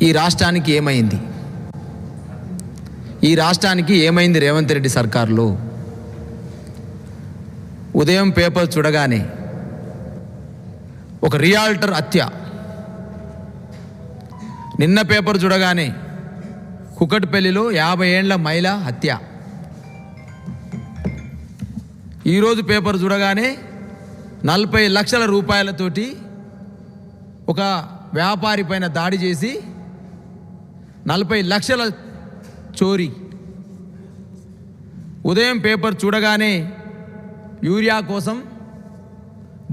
ఈ రాష్ట్రానికి ఏమైంది? ఈ రాష్ట్రానికి ఏమైంది రేవంత్ రెడ్డి సర్కారులో? ఉదయం పేపర్ చూడగానే ఒక రియాల్టర్ హత్య, నిన్న పేపర్ చూడగానే కుకట్పల్లిలో 50 ఏండ్ల మహిళ హత్య, ఈరోజు పేపర్ చూడగానే 40 లక్షల రూపాయలతోటి ఒక వ్యాపారి పైన దాడి చేసి 40 లక్షల చోరీ. ఉదయం పేపర్ చూడగానే యూరియా కోసం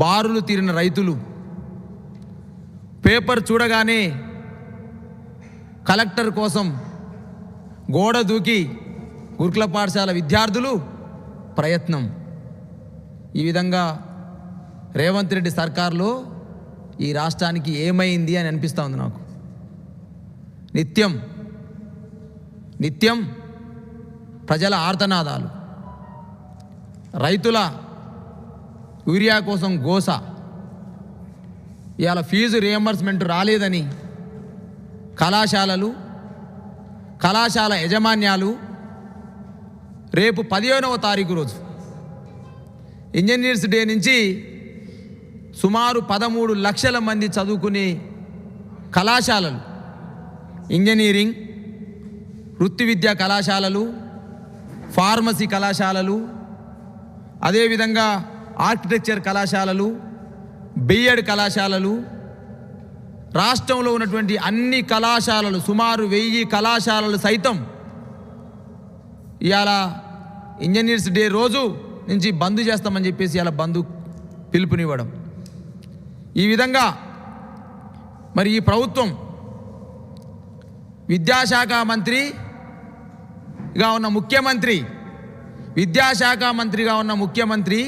బారులు తీరిన రైతులు, పేపర్ చూడగానే కలెక్టర్ కోసం గోడ దూకి గురుకుల పాఠశాల విద్యార్థులు ప్రయత్నం. ఈ విధంగా రేవంత్ రెడ్డి సర్కార్లో ఈ రాష్ట్రానికి ఏమైంది అని అనిపిస్తూ ఉంది నాకు. నిత్యం ప్రజల ఆర్తనాదాలు, రైతుల యూరియా కోసం గోస, ఇవాళ ఫీజు రియంబర్స్మెంట్ రాలేదని కళాశాల యాజమాన్యాలు రేపు 15వ తారీఖు రోజు ఇంజనీర్స్ డే నుంచి సుమారు 13 లక్షల మంది చదువుకునే కళాశాలలు, ఇంజనీరింగ్, వృత్తి విద్యా కళాశాలలు, ఫార్మసీ కళాశాలలు, అదేవిధంగా ఆర్కిటెక్చర్ కళాశాలలు, బిఎడ్ కళాశాలలు, రాష్ట్రంలో ఉన్నటువంటి అన్ని కళాశాలలు సుమారు 1000 కళాశాలలు సైతం ఇవాళ ఇంజనీర్స్ డే రోజు నుంచి బంద్ చేస్తామని చెప్పేసి ఇలా బంద్ పిలుపునివ్వడం. ఈ విధంగా మరి ఈ ప్రభుత్వం విద్యాశాఖ మంత్రిగా ఉన్న ముఖ్యమంత్రి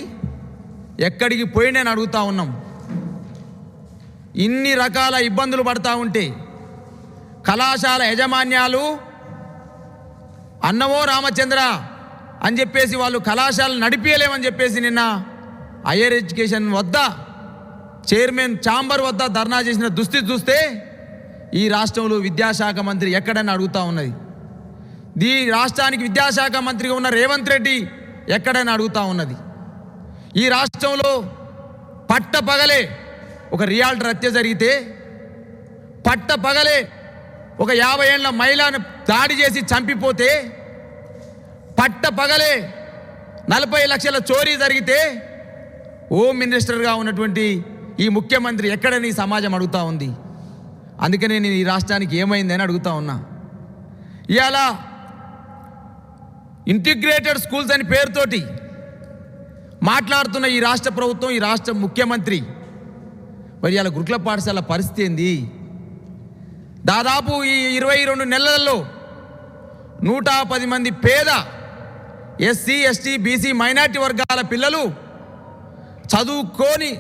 ఎక్కడికి పోయినని అడుగుతూ ఉన్నాం. ఇన్ని రకాల ఇబ్బందులు పడతా ఉంటే కళాశాల యాజమాన్యాలు అన్నమో రామచంద్ర అని చెప్పేసి వాళ్ళు కళాశాలను నడిపేయలేమని చెప్పేసి నిన్న హైయర్ ఎడ్యుకేషన్ వద్ద చైర్మన్ ఛాంబర్ వద్ద ధర్నా చేసిన దుస్థితి చూస్తే ఈ రాష్ట్రంలో విద్యాశాఖ మంత్రి ఎక్కడని అడుగుతూ ఉన్నది. ఈ రాష్ట్రానికి విద్యాశాఖ మంత్రిగా ఉన్న రేవంత్ రెడ్డి ఎక్కడని అడుగుతూ ఉన్నది. ఈ రాష్ట్రంలో పట్టపగలే ఒక రియాల్టర్ హత్య జరిగితే, పట్టపగలే ఒక 50 ఏండ్ల మహిళను దాడి చేసి చంపిపోతే, పట్టపగలే 40 లక్షల చోరీ జరిగితే హోమ్ మినిస్టర్గా ఉన్నటువంటి ఈ ముఖ్యమంత్రి ఎక్కడని సమాజం అడుగుతూ ఉంది. అందుకనే నేను ఈ రాష్ట్రానికి ఏమైందని అడుగుతా ఉన్నా. ఇవాళ ఇంటిగ్రేటెడ్ స్కూల్స్ అని పేరుతోటి మాట్లాడుతున్న ఈ రాష్ట్ర ప్రభుత్వం, ఈ రాష్ట్ర ముఖ్యమంత్రి మరి ఇవాళ గురుకుల పాఠశాల పరిస్థితి ఏంది? దాదాపు ఈ 22 నెలలలో 110 మంది పేద ఎస్సీ, ఎస్టీ, బీసీ, మైనార్టీ వర్గాల పిల్లలు చదువుకోని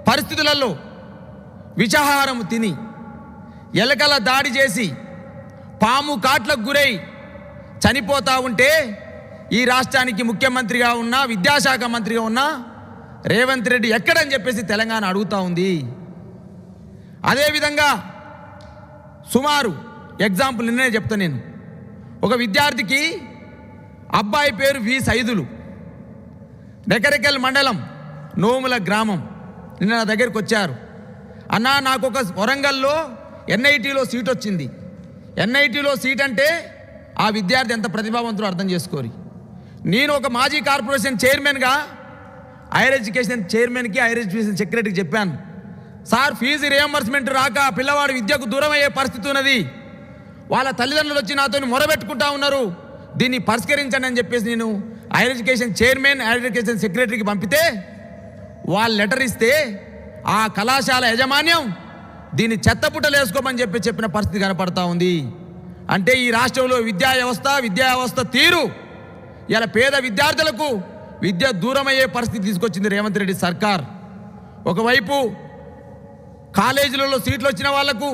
పరిస్థితులలో విషాహారం తిని, ఎలకల దాడి చేసి, పాము కాట్లకు గురై చనిపోతూ ఉంటే ఈ రాష్ట్రానికి ముఖ్యమంత్రిగా ఉన్న, విద్యాశాఖ మంత్రిగా ఉన్న రేవంత్ రెడ్డి ఎక్కడని చెప్పేసి తెలంగాణ అడుగుతూ ఉంది. అదేవిధంగా సుమారు ఎగ్జాంపుల్ నిన్నే చెప్తా నేను. ఒక విద్యార్థికి అబ్బాయి పేరు వి సైదులు, డెకరికల్ మండలం నోముల గ్రామం, నిన్న నా దగ్గరికి వచ్చారు. అన్నా నాకు ఒక వరంగల్లో ఎన్ఐటీలో సీట్ వచ్చింది. ఎన్ఐటీలో సీట్ అంటే ఆ విద్యార్థి ఎంత ప్రతిభావంతులో అర్థం చేసుకోరి. నేను ఒక మాజీ కార్పొరేషన్ చైర్మన్గా హైయర్ ఎడ్యుకేషన్ చైర్మన్కి, హైయర్ ఎడ్యుకేషన్ సెక్రటరీకి చెప్పాను, సార్ ఫీజు రియంబర్స్మెంట్ రాక పిల్లవాడు విద్యకు దూరం అయ్యే పరిస్థితి ఉన్నది, వాళ్ళ తల్లిదండ్రులు వచ్చి నాతో మొరబెట్టుకుంటా ఉన్నారు, దీన్ని పరిష్కరించండి అని చెప్పేసి నేను higher education chairman, higher education సెక్రటరీకి పంపితే వాళ్ళు లెటర్ ఇస్తే ఆ కళాశాల యాజమాన్యం దీన్ని చెత్తపుట్టలు వేసుకోమని చెప్పిన పరిస్థితి కనపడతా ఉంది. అంటే ఈ రాష్ట్రంలో విద్యా వ్యవస్థ తీరు ఇలా పేద విద్యార్థులకు విద్య దూరమయ్యే పరిస్థితి తీసుకొచ్చింది రేవంత్ రెడ్డి సర్కార్. ఒకవైపు కాలేజీలలో సీట్లు వచ్చిన వాళ్లకు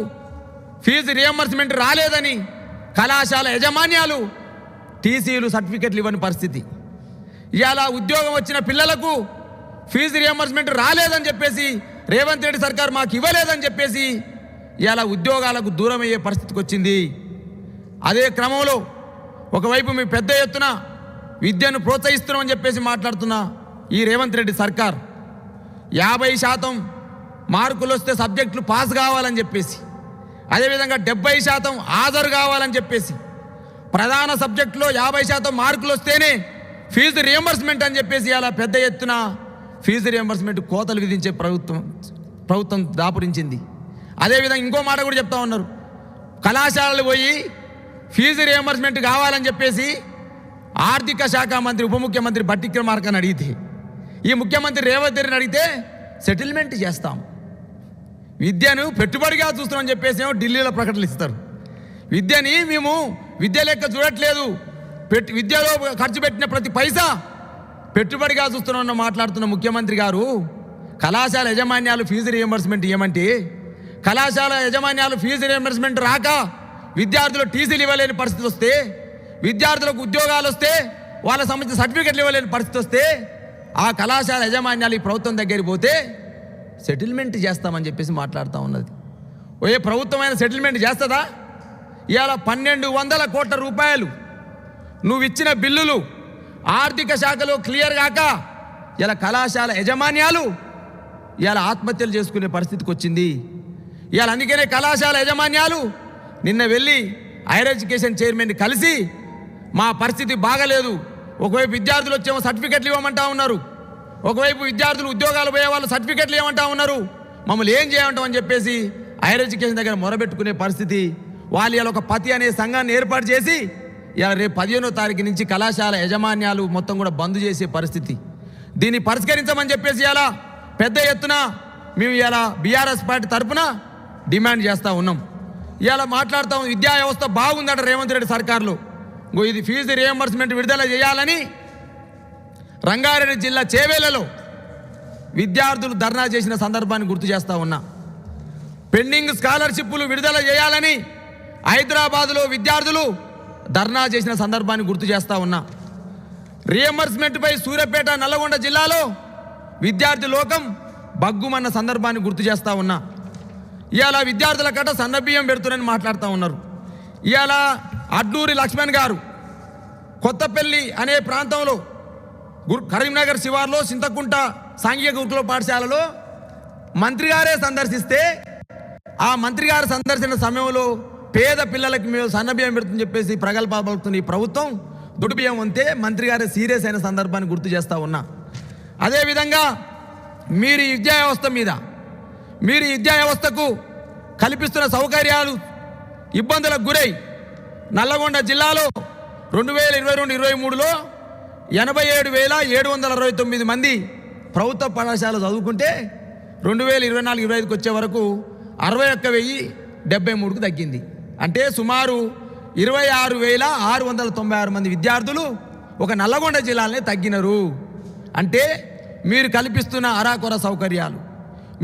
ఫీజు రియంబర్స్మెంట్ రాలేదని కళాశాల యాజమాన్యాలు టీసీలు, సర్టిఫికెట్లు ఇవ్వని పరిస్థితి. ఇవాళ ఉద్యోగం వచ్చిన పిల్లలకు ఫీజు రియంబర్స్మెంట్ రాలేదని చెప్పేసి రేవంత్ రెడ్డి సర్కార్ మాకు ఇవ్వలేదని చెప్పేసి ఇలా ఉద్యోగాలకు దూరం అయ్యే పరిస్థితికి వచ్చింది. అదే క్రమంలో ఒకవైపు మీ పెద్ద ఎత్తున విద్యను ప్రోత్సహిస్తున్నామని చెప్పేసి మాట్లాడుతున్న ఈ రేవంత్ రెడ్డి సర్కార్ 50% మార్కులు వస్తే సబ్జెక్టులు పాస్ కావాలని చెప్పేసి, అదేవిధంగా 70% హాజరు కావాలని చెప్పేసి, ప్రధాన సబ్జెక్టులో 50% మార్కులు వస్తేనే ఫీజు రియంబర్స్మెంట్ అని చెప్పేసి అలా పెద్ద ఎత్తున ఫీజు రియంబర్స్మెంట్ కోతలు విధించే ప్రభుత్వం దాపురించింది. అదేవిధంగా ఇంకో మాట కూడా చెప్తా ఉన్నారు, కళాశాలలు పోయి ఫీజు రియంబర్స్మెంట్ కావాలని చెప్పేసి ఆర్థిక శాఖ మంత్రి ఉప ముఖ్యమంత్రి బట్టి విక్రమార్కని అడిగితే, ఈ ముఖ్యమంత్రి రేవంత్ రెడ్డిని అడిగితే సెటిల్మెంట్ చేస్తాం, విద్యను పెట్టుబడిగా చూస్తున్నామని చెప్పేసి ఏమో ఢిల్లీలో ప్రకటనలు ఇస్తారు. విద్యని మేము విద్య లెక్క చూడట్లేదు, విద్యలో ఖర్చు పెట్టిన ప్రతి పైసా పెట్టుబడిగా చూస్తున్నామన్న మాట్లాడుతున్న ముఖ్యమంత్రి గారు కళాశాల యాజమాన్యాలు ఫీజు రియంబర్స్మెంట్ ఇవ్వమంటే, కళాశాల యాజమాన్యాలు ఫీజు రియంబర్స్మెంట్ రాక విద్యార్థులు టీసీలు ఇవ్వలేని పరిస్థితి వస్తే, విద్యార్థులకు ఉద్యోగాలు వస్తే వాళ్ళ సంబంధించిన సర్టిఫికెట్లు ఇవ్వలేని పరిస్థితి వస్తే, ఆ కళాశాల యాజమాన్యాలు ఈ ప్రభుత్వం దగ్గరికి పోతే సెటిల్మెంట్ చేస్తామని చెప్పేసి మాట్లాడుతూ ఉన్నది. ఏ ప్రభుత్వమైన సెటిల్మెంట్ చేస్తుందా? ఇవాళ 1200 కోట్ల రూపాయలు నువ్వు ఇచ్చిన బిల్లులు ఆర్థిక శాఖలో క్లియర్ కాక ఇలా కళాశాల యాజమాన్యాలు ఇవాళ ఆత్మహత్యలు చేసుకునే పరిస్థితికి వచ్చింది. ఇవాళ అందుకనే కళాశాల యాజమాన్యాలు నిన్న వెళ్ళి హైయర్ ఎడ్యుకేషన్ చైర్మన్ని కలిసి మా పరిస్థితి బాగలేదు, ఒకవైపు విద్యార్థులు వచ్చేమో సర్టిఫికెట్లు ఇవ్వమంటా ఉన్నారు, ఒకవైపు విద్యార్థులు ఉద్యోగాలు పోయే వాళ్ళు సర్టిఫికెట్లు ఇవ్వమంటా ఉన్నారు, మమ్మల్ని ఏం చేయమంటామని చెప్పేసి హైయర్ ఎడ్యుకేషన్ దగ్గర మొరబెట్టుకునే పరిస్థితి. వాళ్ళు ఇలా ఒక పతి అనే సంఘాన్ని ఏర్పాటు చేసి ఇలా రేపు 15వ తారీఖు నుంచి కళాశాల యాజమాన్యాలు మొత్తం కూడా బంద్ చేసే పరిస్థితి. దీన్ని పరిష్కరించమని చెప్పేసి ఇలా పెద్ద ఎత్తున మేము ఇలా బీఆర్ఎస్ పార్టీ తరఫున డిమాండ్ చేస్తూ ఉన్నాం. ఇలా మాట్లాడుతాం, విద్యా వ్యవస్థ బాగుందట రేవంత్ రెడ్డి సర్కార్లో, ఇది ఫీజు రియంబర్స్మెంట్ విడుదల చేయాలని రంగారెడ్డి జిల్లా చేవేళ్లలో విద్యార్థులు ధర్నా చేసిన సందర్భాన్ని గుర్తు చేస్తూ ఉన్నా. పెండింగ్ స్కాలర్షిప్లు విడుదల చేయాలని హైదరాబాదులో విద్యార్థులు ధర్నా చేసిన సందర్భాన్ని గుర్తు చేస్తూ ఉన్నా. రియంబర్స్మెంట్పై సూర్యాపేట నల్లగొండ జిల్లాలో విద్యార్థి లోకం బగ్గుమన్న సందర్భాన్ని గుర్తు చేస్తూ ఉన్నా. ఇవాళ విద్యార్థుల కట్ట సన్నబియ్యం పెడుతున్నారని మాట్లాడుతూ ఉన్నారు. ఇవాళ అడ్లూరి లక్ష్మణ్ గారు కొత్తపల్లి అనే ప్రాంతంలో కరీంనగర్ శివార్లో చింతకుంట సాంఘిక గురుకుల పాఠశాలలో మంత్రి గారే సందర్శిస్తే, ఆ మంత్రి గారు సందర్శన సమయంలో పేద పిల్లలకి మేము సన్నబియ్యం పెడుతుందని చెప్పేసి ప్రగల్భాలు పలుకుతున్న ఈ ప్రభుత్వం దొడ్డు బియ్యం అంతే మంత్రి గారే సీరియస్ అయిన సందర్భాన్ని గుర్తు చేస్తూ ఉన్నా. అదేవిధంగా మీరు విద్యా వ్యవస్థ మీద, మీరు విద్యా వ్యవస్థకు కల్పిస్తున్న సౌకర్యాలు ఇబ్బందులకు గురై నల్లగొండ జిల్లాలో 2022-23లో 87,769 మంది ప్రభుత్వ పాఠశాలలు చదువుకుంటే 2024-25కి వచ్చే వరకు 61,073కు తగ్గింది. అంటే సుమారు 26,696 మంది విద్యార్థులు ఒక నల్లగొండ జిల్లాలోనే తగ్గినారు. అంటే మీరు కల్పిస్తున్న అరాకొర సౌకర్యాలు,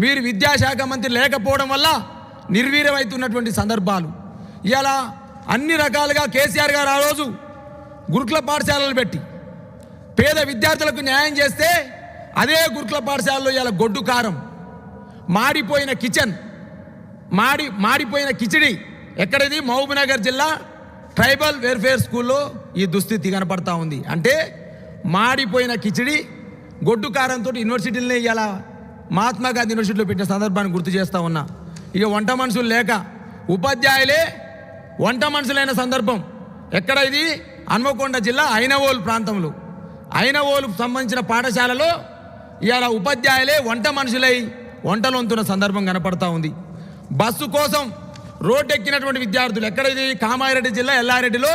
మీరు విద్యాశాఖ మంత్రి లేకపోవడం వల్ల నిర్వీర్యమవుతున్నటువంటి సందర్భాలు. ఇలా అన్ని రకాలుగా కేసీఆర్ గారు ఆ రోజు గురుకుల పాఠశాలలు పెట్టి పేద విద్యార్థులకు న్యాయం చేస్తే, అదే గురుకుల పాఠశాలలో ఇలా గొడ్డు కారం, మాడిపోయిన కిచెన్, మాడిపోయిన కిచిడి ఎక్కడిది? మహబూబ్నగర్ జిల్లా ట్రైబల్ వెల్ఫేర్ స్కూల్లో ఈ దుస్థితి కనపడతా ఉంది. అంటే మాడిపోయిన కిచిడి, గొడ్డు కారంతో యూనివర్సిటీలనే ఇలా మహాత్మా గాంధీ యూనివర్సిటీలో పెట్టిన సందర్భాన్ని గుర్తు చేస్తూ ఉన్నా. ఇక వంట మనుషులు లేక ఉపాధ్యాయులే వంట మనుషులైన సందర్భం ఎక్కడ? ఇది హన్మకొండ జిల్లా ఐనవోలు ప్రాంతంలో, ఐనవోలుకు సంబంధించిన పాఠశాలలో ఇవాళ ఉపాధ్యాయులే వంట మనుషులై వంటలు వంతున్న సందర్భం కనపడతా ఉంది. బస్సు కోసం రోడ్డు ఎక్కినటువంటి విద్యార్థులు ఎక్కడ? ఇది కామారెడ్డి జిల్లా ఎల్లారెడ్డిలో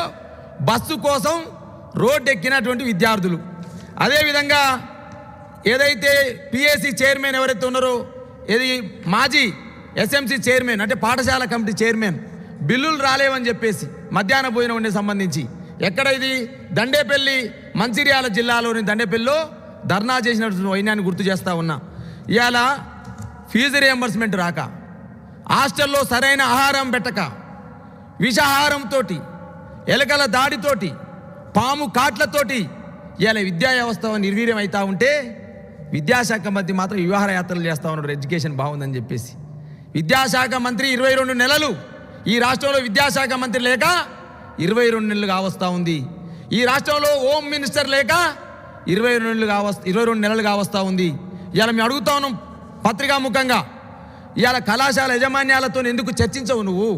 బస్సు కోసం రోడ్డు ఎక్కినటువంటి విద్యార్థులు. అదేవిధంగా ఏదైతే పిఎస్సి చైర్మన్ ఎవరైతే ఉన్నారో, ఏది మాజీ ఎస్ఎంసి చైర్మన్ అంటే పాఠశాల కమిటీ చైర్మన్ బిల్లులు రాలేవని చెప్పేసి మధ్యాహ్న భోజనం ఉండే సంబంధించి ఎక్కడ? ఇది దండేపల్లి మంచిర్యాల జిల్లాలోని దండేపల్లిలో ధర్నా చేసినటువంటి వైన్యాన్ని గుర్తు చేస్తూ ఉన్నా. ఇవాళ ఫీజు రియంబర్స్మెంట్ రాక, హాస్టల్లో సరైన ఆహారం పెట్టక, విషాహారంతో, ఎలకల దాడితోటి, పాము కాట్లతోటి ఇవాళ విద్యా వ్యవస్థ నిర్వీర్యం అవుతూ ఉంటే, విద్యాశాఖ మంత్రి మాత్రం వివాహ యాత్రలు చేస్తూ ఉన్నారు ఎడ్యుకేషన్ బాగుందని చెప్పేసి. విద్యాశాఖ మంత్రి 22 నెలలు, ఈ రాష్ట్రంలో విద్యాశాఖ మంత్రి లేక 22 నెలలు కావస్తూ ఉంది. ఈ రాష్ట్రంలో హోమ్ మినిస్టర్ లేక 22 నెలలు కావస్తూ ఉంది. ఇవాళ మేము అడుగుతా ఉన్నాం పత్రికాముఖంగా, ఇవాళ కళాశాల యజమాన్యాలతో ఎందుకు చర్చించవు నువ్వు?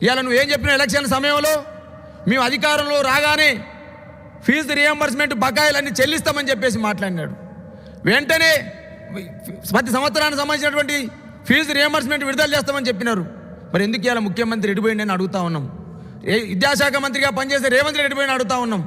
ఇవాళ నువ్వేం చెప్పిన ఎలక్షన్ సమయంలో మేము అధికారంలో రాగానే ఫీజు రియంబర్స్మెంట్ బకాయిలన్నీ చెల్లిస్తామని చెప్పేసి మాట్లాడినాడు. వెంటనే ప్రతి సంవత్సరానికి సంబంధించినటువంటి ఫీజు రియంబర్స్మెంట్ విడుదల చేస్తామని చెప్పినారు. మరి ఎందుకు ఇవాళ ముఖ్యమంత్రి ఎడిపోయింది అని అడుగుతా ఉన్నాం. విద్యాశాఖ మంత్రిగా పనిచేసే రేవంత్ రెడ్డి ఎడిపోయిన అడుగుతా ఉన్నాం.